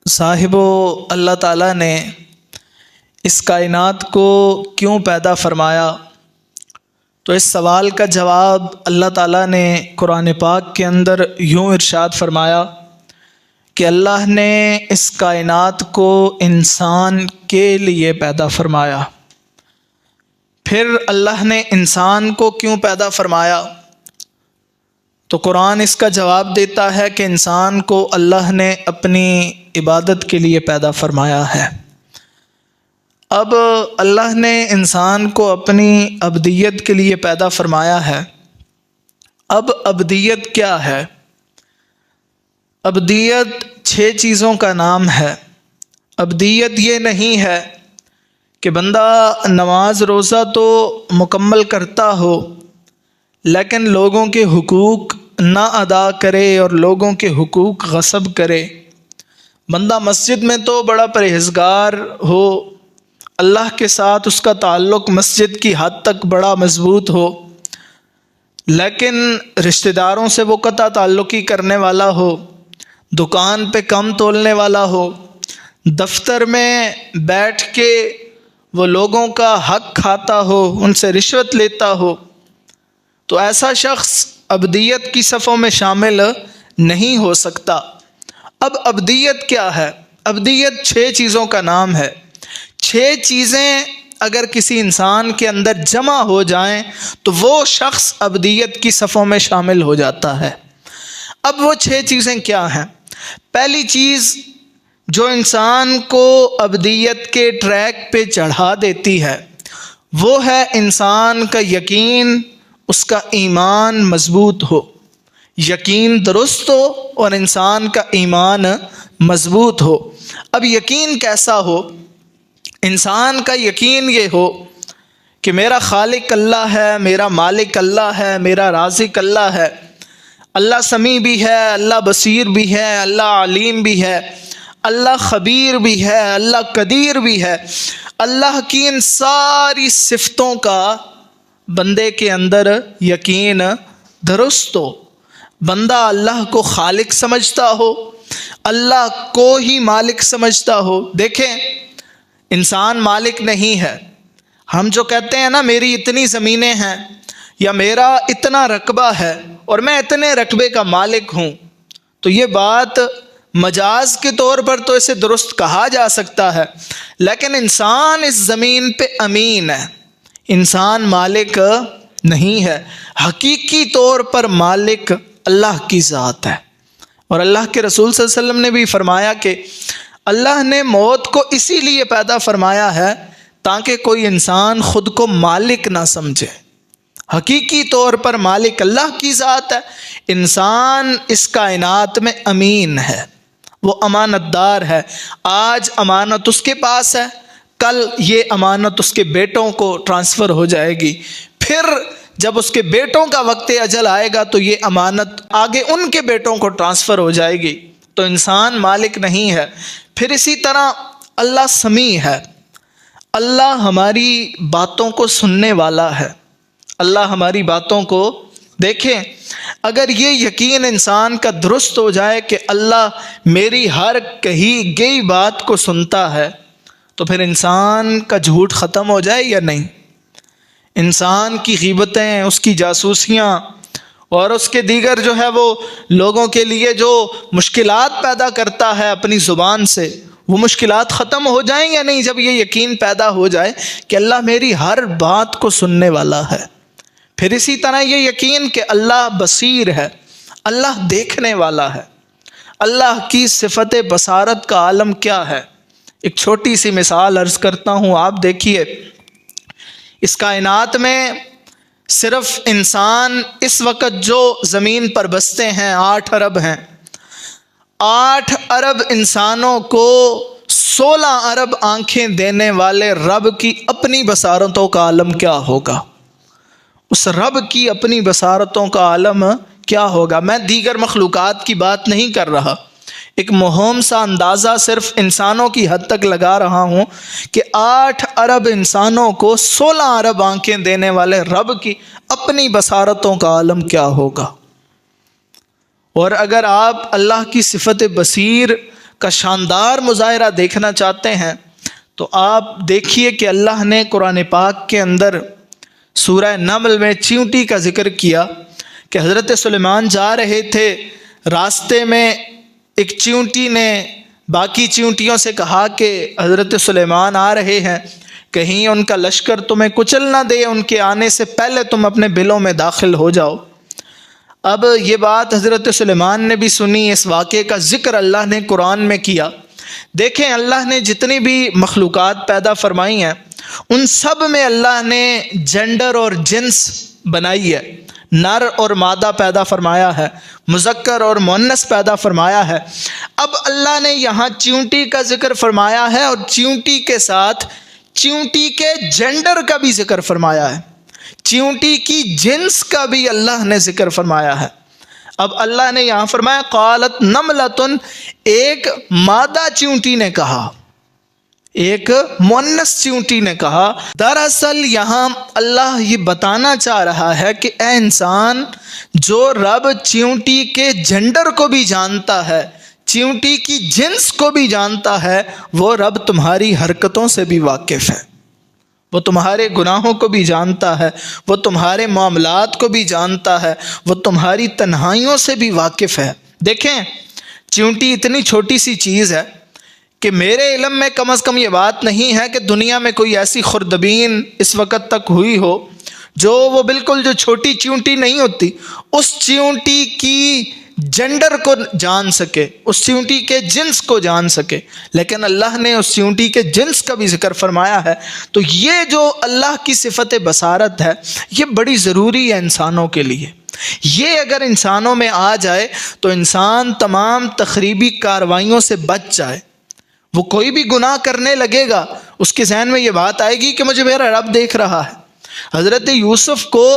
صاحبو، اللہ تعالیٰ نے اس کائنات کو کیوں پیدا فرمایا؟ تو اس سوال کا جواب اللہ تعالیٰ نے قرآن پاک کے اندر یوں ارشاد فرمایا کہ اللہ نے اس کائنات کو انسان کے لیے پیدا فرمایا۔ پھر اللہ نے انسان کو کیوں پیدا فرمایا؟ تو قرآن اس کا جواب دیتا ہے کہ انسان کو اللہ نے اپنی عبادت کے لیے پیدا فرمایا ہے۔ اب اللہ نے انسان کو اپنی عبدیت کے لیے پیدا فرمایا ہے۔ اب عبدیت کیا ہے؟ عبدیت 6 چیزوں کا نام ہے۔ عبدیت یہ نہیں ہے کہ بندہ نماز روزہ تو مکمل کرتا ہو لیکن لوگوں کے حقوق نہ ادا کرے اور لوگوں کے حقوق غصب کرے۔ بندہ مسجد میں تو بڑا پرہیزگار ہو، اللہ کے ساتھ اس کا تعلق مسجد کی حد تک بڑا مضبوط ہو، لیکن رشتہ داروں سے وہ قطع تعلقی کرنے والا ہو، دکان پہ کم تولنے والا ہو، دفتر میں بیٹھ کے وہ لوگوں کا حق کھاتا ہو، ان سے رشوت لیتا ہو، تو ایسا شخص عبدیت کی صفوں میں شامل نہیں ہو سکتا۔ اب عبدیت کیا ہے؟ عبدیت 6 چیزوں کا نام ہے۔ 6 چیزیں اگر کسی انسان کے اندر جمع ہو جائیں تو وہ شخص عبدیت کی صفوں میں شامل ہو جاتا ہے۔ اب وہ 6 چیزیں کیا ہیں؟ پہلی چیز جو انسان کو عبدیت کے ٹریک پہ چڑھا دیتی ہے وہ ہے انسان کا یقین، اس کا ایمان مضبوط ہو، یقین درست ہو اور انسان کا ایمان مضبوط ہو۔ اب یقین کیسا ہو؟ انسان کا یقین یہ ہو کہ میرا خالق اللہ ہے، میرا مالک اللہ ہے، میرا رازق اللہ ہے، اللہ سمیع بھی ہے، اللہ بصیر بھی ہے، اللہ علیم بھی ہے، اللہ خبیر بھی ہے، اللہ قدیر بھی ہے۔ اللہ کی ان ساری صفتوں کا بندے کے اندر یقین درست ہو، بندہ اللہ کو خالق سمجھتا ہو، اللہ کو ہی مالک سمجھتا ہو۔ دیکھیں، انسان مالک نہیں ہے۔ ہم جو کہتے ہیں نا میری اتنی زمینیں ہیں یا میرا اتنا رقبہ ہے اور میں اتنے رقبے کا مالک ہوں، تو یہ بات مجاز کے طور پر تو اسے درست کہا جا سکتا ہے، لیکن انسان اس زمین پہ امین ہے، انسان مالک نہیں ہے۔ حقیقی طور پر مالک اللہ کی ذات ہے، اور اللہ کے رسول صلی اللہ علیہ وسلم نے بھی فرمایا کہ اللہ نے موت کو اسی لیے پیدا فرمایا ہے تاکہ کوئی انسان خود کو مالک نہ سمجھے۔ حقیقی طور پر مالک اللہ کی ذات ہے، انسان اس کائنات میں امین ہے، وہ امانت دار ہے۔ آج امانت اس کے پاس ہے، کل یہ امانت اس کے بیٹوں کو ٹرانسفر ہو جائے گی، پھر جب اس کے بیٹوں کا وقت اجل آئے گا تو یہ امانت آگے ان کے بیٹوں کو ٹرانسفر ہو جائے گی۔ تو انسان مالک نہیں ہے۔ پھر اسی طرح اللہ سمیع ہے، اللہ ہماری باتوں کو سننے والا ہے، اللہ ہماری باتوں کو دیکھیں۔ اگر یہ یقین انسان کا درست ہو جائے کہ اللہ میری ہر کہی گئی بات کو سنتا ہے تو پھر انسان کا جھوٹ ختم ہو جائے یا نہیں؟ انسان کی غیبتیں، اس کی جاسوسیاں اور اس کے دیگر جو ہے وہ لوگوں کے لیے جو مشکلات پیدا کرتا ہے اپنی زبان سے، وہ مشکلات ختم ہو جائیں یا نہیں جب یہ یقین پیدا ہو جائے کہ اللہ میری ہر بات کو سننے والا ہے؟ پھر اسی طرح یہ یقین کہ اللہ بصیر ہے، اللہ دیکھنے والا ہے۔ اللہ کی صفت بصارت کا عالم کیا ہے؟ ایک چھوٹی سی مثال عرض کرتا ہوں، آپ دیکھیے، اس کائنات میں صرف انسان اس وقت جو زمین پر بستے ہیں 8 ارب ہیں، 8 ارب انسانوں کو 16 ارب آنکھیں دینے والے رب کی اپنی بصارتوں کا عالم کیا ہوگا؟ اس رب کی اپنی بصارتوں کا عالم کیا ہوگا؟ میں دیگر مخلوقات کی بات نہیں کر رہا، ایک مہم سا اندازہ صرف انسانوں کی حد تک لگا رہا ہوں کہ 8 ارب انسانوں کو 16 ارب آنکھیں دینے والے رب کی اپنی بصارتوں کا عالم کیا ہوگا؟ اور اگر آپ اللہ کی صفت بصیر کا شاندار مظاہرہ دیکھنا چاہتے ہیں تو آپ دیکھیے کہ اللہ نے قرآن پاک کے اندر سورہ نمل میں چیونٹی کا ذکر کیا کہ حضرت سلیمان جا رہے تھے، راستے میں ایک چیونٹی نے باقی چیونٹیوں سے کہا کہ حضرت سلیمان آ رہے ہیں، کہیں ان کا لشکر تمہیں کچل نہ دے، ان کے آنے سے پہلے تم اپنے بلوں میں داخل ہو جاؤ۔ اب یہ بات حضرت سلیمان نے بھی سنی، اس واقعے کا ذکر اللہ نے قرآن میں کیا۔ دیکھیں اللہ نے جتنی بھی مخلوقات پیدا فرمائی ہیں ان سب میں اللہ نے جینڈر اور جنس بنائی ہے، نر اور مادہ پیدا فرمایا ہے، مذکر اور مؤنث پیدا فرمایا ہے۔ اب اللہ نے یہاں چیونٹی کا ذکر فرمایا ہے اور چیونٹی کے ساتھ چیونٹی کے جینڈر کا بھی ذکر فرمایا ہے، چیونٹی کی جنس کا بھی اللہ نے ذکر فرمایا ہے۔ اب اللہ نے یہاں فرمایا قالت نملۃ، ایک مادہ چیونٹی نے کہا، ایک مؤنث چیونٹی نے کہا۔ دراصل یہاں اللہ یہ بتانا چاہ رہا ہے کہ اے انسان، جو رب چیونٹی کے جینڈر کو بھی جانتا ہے، چیونٹی کی جنس کو بھی جانتا ہے، وہ رب تمہاری حرکتوں سے بھی واقف ہے، وہ تمہارے گناہوں کو بھی جانتا ہے، وہ تمہارے معاملات کو بھی جانتا ہے، وہ تمہاری تنہائیوں سے بھی واقف ہے۔ دیکھیں چیونٹی اتنی چھوٹی سی چیز ہے کہ میرے علم میں کم از کم یہ بات نہیں ہے کہ دنیا میں کوئی ایسی خوردبین اس وقت تک ہوئی ہو جو وہ بالکل جو چھوٹی چیونٹی نہیں ہوتی اس چیونٹی کی جینڈر کو جان سکے، اس چیونٹی کے جنس کو جان سکے، لیکن اللہ نے اس چیونٹی کے جنس کا بھی ذکر فرمایا ہے۔ تو یہ جو اللہ کی صفت بصارت ہے یہ بڑی ضروری ہے انسانوں کے لیے۔ یہ اگر انسانوں میں آ جائے تو انسان تمام تخریبی کارروائیوں سے بچ جائے۔ وہ کوئی بھی گناہ کرنے لگے گا اس کے ذہن میں یہ بات آئے گی کہ مجھے میرا رب دیکھ رہا ہے۔ حضرت یوسف کو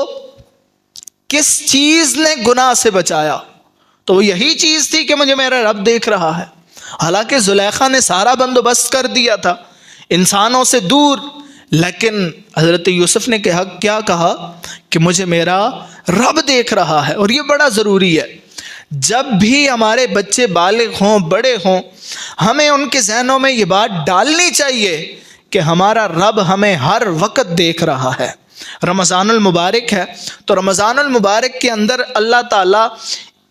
کس چیز نے گناہ سے بچایا؟ تو وہ یہی چیز تھی کہ مجھے میرا رب دیکھ رہا ہے۔ حالانکہ زلیخا نے سارا بندوبست کر دیا تھا انسانوں سے دور، لیکن حضرت یوسف نے کیا کہا کہ مجھے میرا رب دیکھ رہا ہے۔ اور یہ بڑا ضروری ہے، جب بھی ہمارے بچے بالغ ہوں، بڑے ہوں، ہمیں ان کے ذہنوں میں یہ بات ڈالنی چاہیے کہ ہمارا رب ہمیں ہر وقت دیکھ رہا ہے۔ رمضان المبارک ہے تو رمضان المبارک کے اندر اللہ تعالیٰ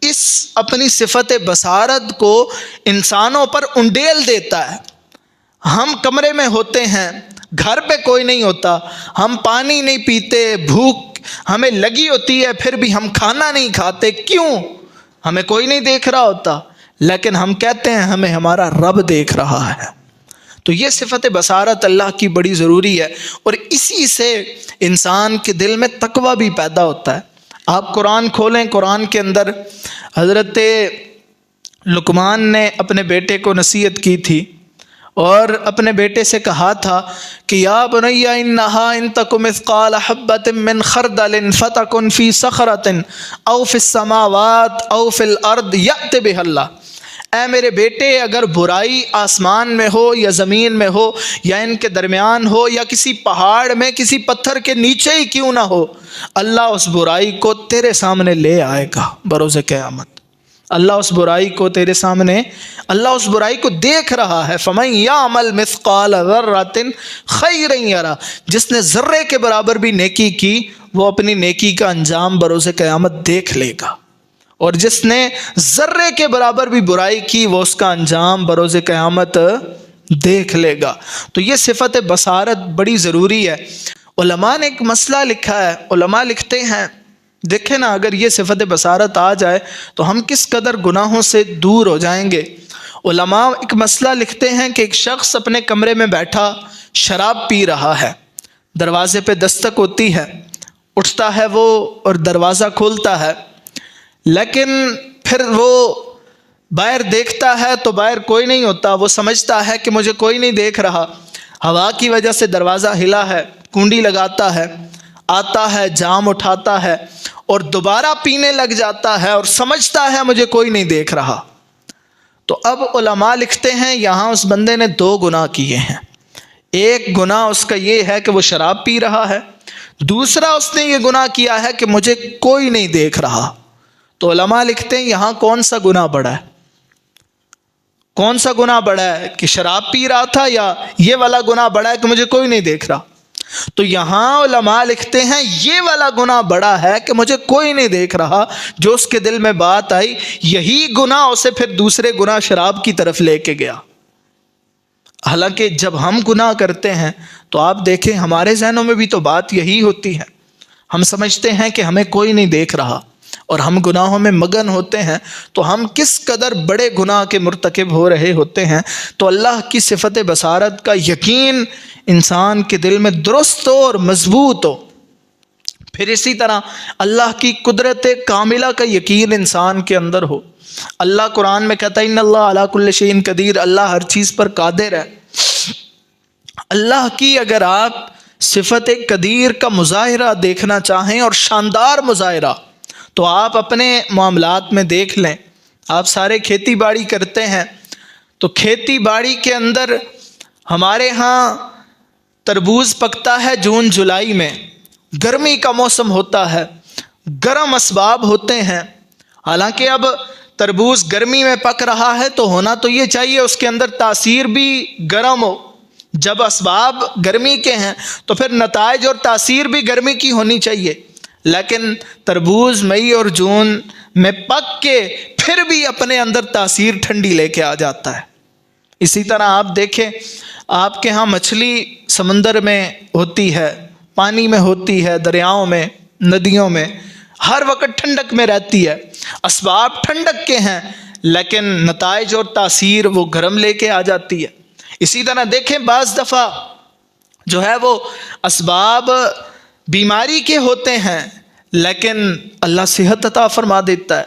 اس اپنی صفت بصارت کو انسانوں پر انڈیل دیتا ہے۔ ہم کمرے میں ہوتے ہیں، گھر پہ کوئی نہیں ہوتا، ہم پانی نہیں پیتے، بھوک ہمیں لگی ہوتی ہے پھر بھی ہم کھانا نہیں کھاتے، کیوں؟ ہمیں کوئی نہیں دیکھ رہا ہوتا، لیکن ہم کہتے ہیں ہمیں ہمارا رب دیکھ رہا ہے۔ تو یہ صفت بصارت اللہ کی بڑی ضروری ہے، اور اسی سے انسان کے دل میں تقویٰ بھی پیدا ہوتا ہے۔ آپ قرآن کھولیں، قرآن کے اندر حضرت لقمان نے اپنے بیٹے کو نصیحت کی تھی اور اپنے بیٹے سے کہا تھا کہ یا بنی انہا ان تک مثقال حبۃ من خردل فتکن فی صخرۃ او فی السماوات او فی الارض یأت بہ اللہ۔ اے میرے بیٹے، اگر برائی آسمان میں ہو یا زمین میں ہو یا ان کے درمیان ہو یا کسی پہاڑ میں کسی پتھر کے نیچے ہی کیوں نہ ہو، اللہ اس برائی کو تیرے سامنے لے آئے گا بروز قیامت۔ اللہ اس برائی کو تیرے سامنے، اللہ اس برائی کو دیکھ رہا ہے۔ فَمَن يَعْمَلْ مِثْقَالَ ذَرَّةٍ خَيْرًا يَرَهُ، جس نے ذرے کے برابر بھی نیکی کی وہ اپنی نیکی کا انجام بروز قیامت دیکھ لے گا، اور جس نے ذرے کے برابر بھی برائی کی وہ اس کا انجام بروز قیامت دیکھ لے گا۔ تو یہ صفت بصارت بڑی ضروری ہے۔ علماء نے ایک مسئلہ لکھا ہے، علماء لکھتے ہیں دیکھیں نا، اگر یہ صفت بصارت آ جائے تو ہم کس قدر گناہوں سے دور ہو جائیں گے۔ علماء ایک مسئلہ لکھتے ہیں کہ ایک شخص اپنے کمرے میں بیٹھا شراب پی رہا ہے، دروازے پہ دستک ہوتی ہے، اٹھتا ہے وہ اور دروازہ کھولتا ہے، لیکن پھر وہ باہر دیکھتا ہے تو باہر کوئی نہیں ہوتا، وہ سمجھتا ہے کہ مجھے کوئی نہیں دیکھ رہا، ہوا کی وجہ سے دروازہ ہلا ہے، کنڈی لگاتا ہے، آتا ہے، جام اٹھاتا ہے اور دوبارہ پینے لگ جاتا ہے اور سمجھتا ہے مجھے کوئی نہیں دیکھ رہا۔ تو اب علماء لکھتے ہیں یہاں اس بندے نے دو گناہ کیے ہیں۔ ایک گناہ اس کا یہ ہے کہ وہ شراب پی رہا ہے، دوسرا اس نے یہ گناہ کیا ہے کہ مجھے کوئی نہیں دیکھ رہا۔ تو علماء لکھتے ہیں یہاں کون سا گناہ بڑا ہے؟ کون سا گناہ بڑا ہے کہ شراب پی رہا تھا، یا یہ والا گناہ بڑا ہے کہ مجھے کوئی نہیں دیکھ رہا؟ تو یہاں علماء لکھتے ہیں یہ والا گناہ بڑا ہے کہ مجھے کوئی نہیں دیکھ رہا، جو اس کے دل میں بات آئی یہی گناہ اسے پھر دوسرے گناہ شراب کی طرف لے کے گیا۔ حالانکہ جب ہم گناہ کرتے ہیں تو آپ دیکھیں ہمارے ذہنوں میں بھی تو بات یہی ہوتی ہے، ہم سمجھتے ہیں کہ ہمیں کوئی نہیں دیکھ رہا اور ہم گناہوں میں مگن ہوتے ہیں، تو ہم کس قدر بڑے گناہ کے مرتکب ہو رہے ہوتے ہیں۔ تو اللہ کی صفت بصارت کا یقین انسان کے دل میں درست ہو اور مضبوط ہو، پھر اسی طرح اللہ کی قدرت کاملہ کا یقین انسان کے اندر ہو۔ اللہ قرآن میں کہتا ہے ان اللہ علی کل شیء قدیر، اللہ ہر چیز پر قادر ہے۔ اللہ کی اگر آپ صفت قدیر کا مظاہرہ دیکھنا چاہیں اور شاندار مظاہرہ، تو آپ اپنے معاملات میں دیکھ لیں۔ آپ سارے کھیتی باڑی کرتے ہیں، تو کھیتی باڑی کے اندر ہمارے ہاں تربوز پکتا ہے جون جولائی میں، گرمی کا موسم ہوتا ہے، گرم اسباب ہوتے ہیں۔ حالانکہ اب تربوز گرمی میں پک رہا ہے تو ہونا تو یہ چاہیے اس کے اندر تاثیر بھی گرم ہو۔ جب اسباب گرمی کے ہیں تو پھر نتائج اور تاثیر بھی گرمی کی ہونی چاہیے، لیکن تربوز مئی اور جون میں پک کے پھر بھی اپنے اندر تاثیر ٹھنڈی لے کے آ جاتا ہے۔ اسی طرح آپ دیکھیں آپ کے ہاں مچھلی سمندر میں ہوتی ہے، پانی میں ہوتی ہے، دریاؤں میں، ندیوں میں، ہر وقت ٹھنڈک میں رہتی ہے، اسباب ٹھنڈک کے ہیں لیکن نتائج اور تاثیر وہ گرم لے کے آ جاتی ہے۔ اسی طرح دیکھیں بعض دفعہ جو ہے وہ اسباب بیماری کے ہوتے ہیں لیکن اللہ صحت عطا فرما دیتا ہے،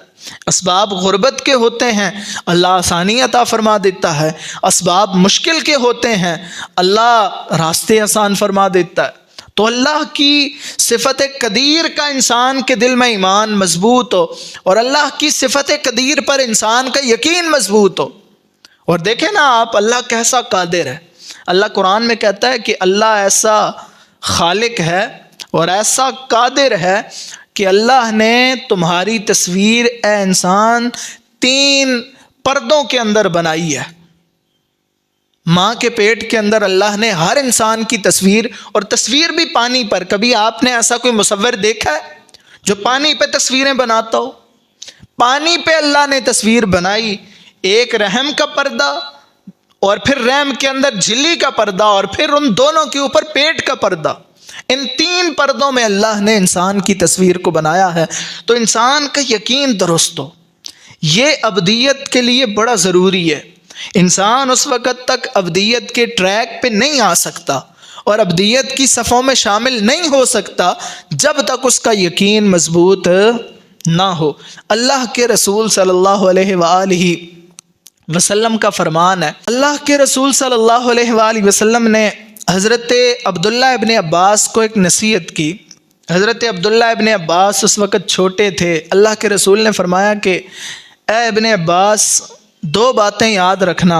اسباب غربت کے ہوتے ہیں اللہ آسانی عطا فرما دیتا ہے، اسباب مشکل کے ہوتے ہیں اللہ راستے آسان فرما دیتا ہے۔ تو اللہ کی صفت قدیر کا انسان کے دل میں ایمان مضبوط ہو اور اللہ کی صفت قدیر پر انسان کا یقین مضبوط ہو۔ اور دیکھیں نا آپ اللہ کیسا قادر ہے۔ اللہ قرآن میں کہتا ہے کہ اللہ ایسا خالق ہے اور ایسا قادر ہے کہ اللہ نے تمہاری تصویر اے انسان 3 پردوں کے اندر بنائی ہے۔ ماں کے پیٹ کے اندر اللہ نے ہر انسان کی تصویر، اور تصویر بھی پانی پر۔ کبھی آپ نے ایسا کوئی مصور دیکھا ہے جو پانی پہ تصویریں بناتا ہو؟ پانی پہ اللہ نے تصویر بنائی، ایک رحم کا پردہ اور پھر رحم کے اندر جھلی کا پردہ اور پھر ان دونوں کے اوپر پیٹ کا پردہ۔ ان 3 پردوں میں اللہ نے انسان کی تصویر کو بنایا ہے۔ تو انسان کا یقین درست ہو، یہ ابدیت کے لیے بڑا ضروری ہے۔ انسان اس وقت تک ابدیت کے ٹریک پہ نہیں آ سکتا اور ابدیت کی صفوں میں شامل نہیں ہو سکتا جب تک اس کا یقین مضبوط نہ ہو۔ اللہ کے رسول صلی اللہ علیہ وآلہ وسلم کا فرمان ہے، اللہ کے رسول صلی اللہ علیہ وآلہ وسلم نے حضرت عبداللہ ابن عباس کو ایک نصیحت کی۔ حضرت عبداللہ ابن عباس اس وقت چھوٹے تھے۔ اللہ کے رسول نے فرمایا کہ اے ابن عباس 2 باتیں یاد رکھنا۔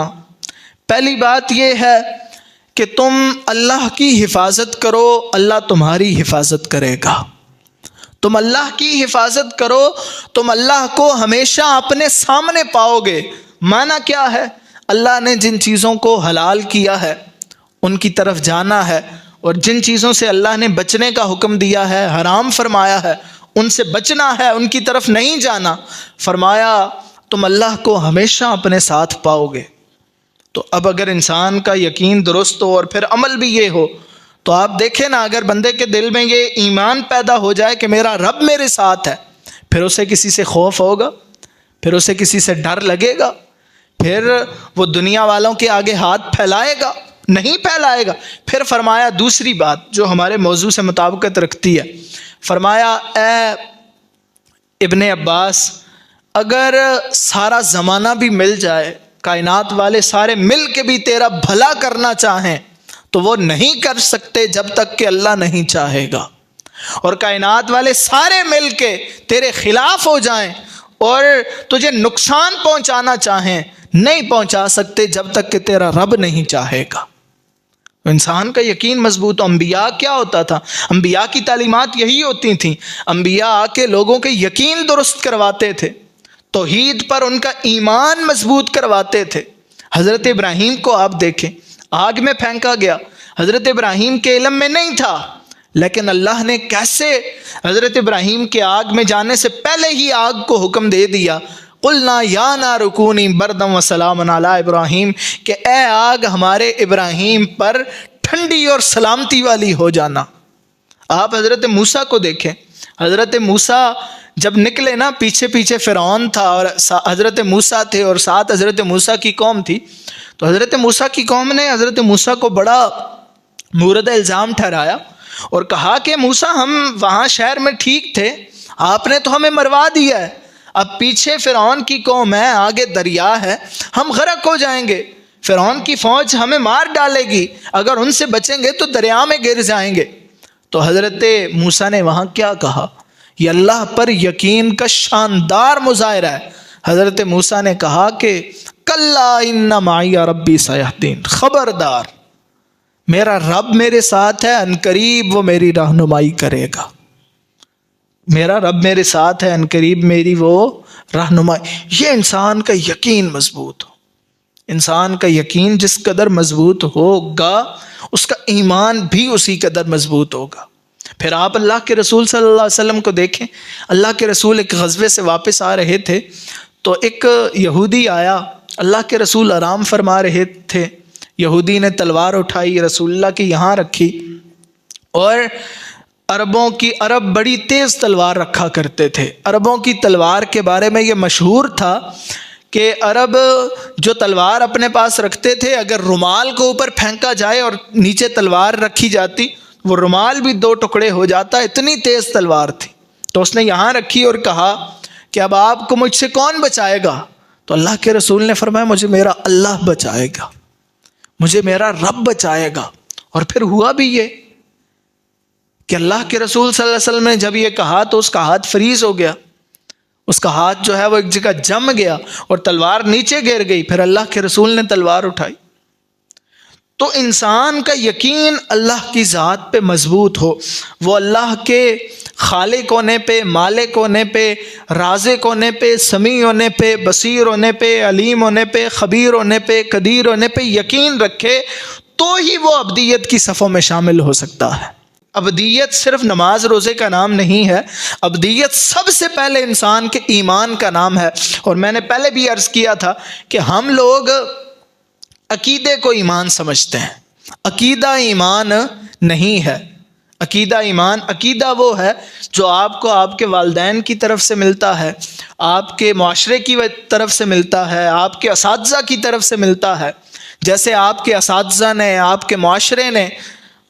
پہلی بات یہ ہے کہ تم اللہ کی حفاظت کرو، اللہ تمہاری حفاظت کرے گا۔ تم اللہ کی حفاظت کرو، تم اللہ کو ہمیشہ اپنے سامنے پاؤ گے۔ معنی کیا ہے؟ اللہ نے جن چیزوں کو حلال کیا ہے ان کی طرف جانا ہے، اور جن چیزوں سے اللہ نے بچنے کا حکم دیا ہے، حرام فرمایا ہے، ان سے بچنا ہے، ان کی طرف نہیں جانا۔ فرمایا تم اللہ کو ہمیشہ اپنے ساتھ پاؤ گے۔ تو اب اگر انسان کا یقین درست ہو اور پھر عمل بھی یہ ہو، تو آپ دیکھیں نا اگر بندے کے دل میں یہ ایمان پیدا ہو جائے کہ میرا رب میرے ساتھ ہے، پھر اسے کسی سے خوف ہوگا، پھر اسے کسی سے ڈر لگے گا، پھر وہ دنیا والوں کے آگے ہاتھ پھیلائے گا؟ نہیں پھیلائے گا۔ پھر فرمایا دوسری بات جو ہمارے موضوع سے مطابقت رکھتی ہے، فرمایا اے ابن عباس اگر سارا زمانہ بھی مل جائے، کائنات والے سارے مل کے بھی تیرا بھلا کرنا چاہیں تو وہ نہیں کر سکتے جب تک کہ اللہ نہیں چاہے گا، اور کائنات والے سارے مل کے تیرے خلاف ہو جائیں اور تجھے نقصان پہنچانا چاہیں نہیں پہنچا سکتے جب تک کہ تیرا رب نہیں چاہے گا۔ انسان کا یقین مضبوط ہو۔ انبیاء کیا ہوتا تھا؟ انبیاء کی تعلیمات یہی ہوتی تھیں، انبیاء آ کے لوگوں کے یقین درست کرواتے تھے، توحید پر ان کا ایمان مضبوط کرواتے تھے، حضرت ابراہیم کو آپ دیکھیں، آگ میں پھینکا گیا، حضرت ابراہیم کے علم میں نہیں تھا، لیکن اللہ نے کیسے حضرت ابراہیم کے آگ میں جانے سے پہلے ہی آگ کو حکم دے دیا، قلنا یا نار کونی بردا وسلاما علی ابراہیم، کہ اے آگ ہمارے ابراہیم پر ٹھنڈی اور سلامتی والی ہو جانا۔ آپ حضرت موسیٰ کو دیکھیں، حضرت موسیٰ جب نکلے نا، پیچھے پیچھے فرعون تھا اور حضرت موسیٰ تھے اور ساتھ حضرت موسیٰ کی قوم تھی، تو حضرت موسیٰ کی قوم نے حضرت موسیٰ کو بڑا مورد الزام ٹھہرایا اور کہا کہ موسیٰ ہم وہاں شہر میں ٹھیک تھے، آپ نے تو ہمیں مروا دیا ہے، اب پیچھے فرعون کی قوم ہے، آگے دریا ہے، ہم غرق ہو جائیں گے، فرعون کی فوج ہمیں مار ڈالے گی، اگر ان سے بچیں گے تو دریا میں گر جائیں گے۔ تو حضرت موسیٰ نے وہاں کیا کہا؟ یہ اللہ پر یقین کا شاندار مظاہرہ ہے۔ حضرت موسیٰ نے کہا کہ کلا ان معی ربی سیہدین، خبردار میرا رب میرے ساتھ ہے، عنقریب وہ میری رہنمائی کرے گا، میرا رب میرے ساتھ ہے، عنقریب میری وہ رہنمائی۔ یہ انسان کا یقین مضبوط ہو، انسان کا یقین جس قدر مضبوط ہوگا اس کا ایمان بھی اسی قدر مضبوط ہوگا۔ پھر آپ اللہ کے رسول صلی اللہ علیہ وسلم کو دیکھیں، اللہ کے رسول ایک غزوے سے واپس آ رہے تھے تو ایک یہودی آیا، اللہ کے رسول آرام فرما رہے تھے، یہودی نے تلوار اٹھائی، رسول اللہ کی یہاں رکھی، اور عرب بڑی تیز تلوار رکھا کرتے تھے۔ عربوں کی تلوار کے بارے میں یہ مشہور تھا کہ عرب جو تلوار اپنے پاس رکھتے تھے، اگر رومال کو اوپر پھینکا جائے اور نیچے تلوار رکھی جاتی، وہ رومال بھی دو ٹکڑے ہو جاتا، اتنی تیز تلوار تھی۔ تو اس نے یہاں رکھی اور کہا کہ اب آپ کو مجھ سے کون بچائے گا؟ تو اللہ کے رسول نے فرمایا مجھے میرا اللہ بچائے گا، مجھے میرا رب بچائے گا۔ اور پھر ہوا بھی یہ کہ اللہ کے رسول صلی اللہ علیہ وسلم نے جب یہ کہا تو اس کا ہاتھ فریز ہو گیا، اس کا ہاتھ جو ہے وہ ایک جگہ جم گیا اور تلوار نیچے گر گئی۔ پھر اللہ کے رسول نے تلوار اٹھائی۔ تو انسان کا یقین اللہ کی ذات پہ مضبوط ہو، وہ اللہ کے خالق ہونے پہ، مالک ہونے پہ، رازق ہونے پہ، سمیع ہونے پہ، بصیر ہونے پہ، علیم ہونے پہ، خبیر ہونے پہ، قدیر ہونے پہ یقین رکھے تو ہی وہ ابدیت کی صفوں میں شامل ہو سکتا ہے۔ ابدیت صرف نماز روزے کا نام نہیں ہے، ابدیت سب سے پہلے انسان کے ایمان کا نام ہے۔ اور میں نے پہلے بھی عرض کیا تھا کہ ہم لوگ عقیدے کو ایمان سمجھتے ہیں، عقیدہ ایمان نہیں ہے۔ عقیدہ وہ ہے جو آپ کو آپ کے والدین کی طرف سے ملتا ہے، آپ کے معاشرے کی طرف سے ملتا ہے، آپ کے اساتذہ کی طرف سے ملتا ہے۔ جیسے آپ کے اساتذہ نے، آپ کے معاشرے نے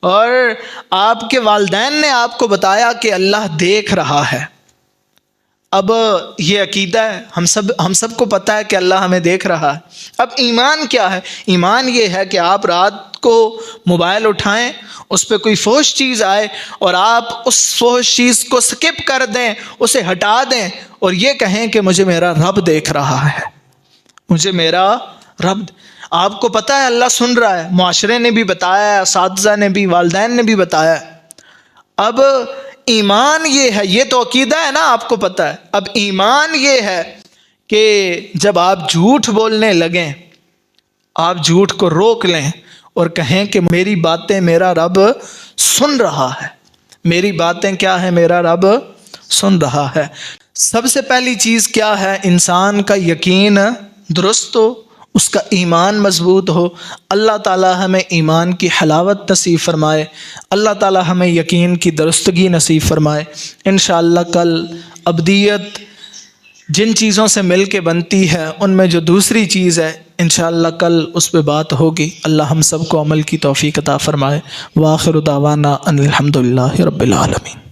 اور آپ کے والدین نے آپ کو بتایا کہ اللہ دیکھ رہا ہے، اب یہ عقیدہ ہے، ہم سب کو پتہ ہے کہ اللہ ہمیں دیکھ رہا ہے۔ اب ایمان کیا ہے؟ ایمان یہ ہے کہ آپ رات کو موبائل اٹھائیں، اس پہ کوئی فحش چیز آئے اور آپ اس فحش چیز کو سکپ کر دیں، اسے ہٹا دیں اور یہ کہیں کہ مجھے میرا رب دیکھ رہا ہے، مجھے میرا رب۔ آپ کو پتہ ہے اللہ سن رہا ہے، معاشرے نے بھی بتایا ہے، اساتذہ نے بھی، والدین نے بھی بتایا ہے۔ اب ایمان یہ ہے، یہ تو عقیدہ ہے نا، آپ کو پتہ ہے۔ اب ایمان یہ ہے کہ جب آپ جھوٹ بولنے لگیں، آپ جھوٹ کو روک لیں اور کہیں کہ میری باتیں میرا رب سن رہا ہے، میری باتیں کیا ہے، میرا رب سن رہا ہے۔ سب سے پہلی چیز کیا ہے؟ انسان کا یقین درست ہو، اس کا ایمان مضبوط ہو۔ اللہ تعالی ہمیں ایمان کی حلاوت نصیب فرمائے، اللہ تعالی ہمیں یقین کی درستگی نصیب فرمائے۔ انشاءاللہ کل ابدیت جن چیزوں سے مل کے بنتی ہے ان میں جو دوسری چیز ہے، انشاءاللہ کل اس پہ بات ہوگی۔ اللہ ہم سب کو عمل کی توفیق عطا فرمائے۔ وآخر دعوانا ان الحمدللہ رب العالمین۔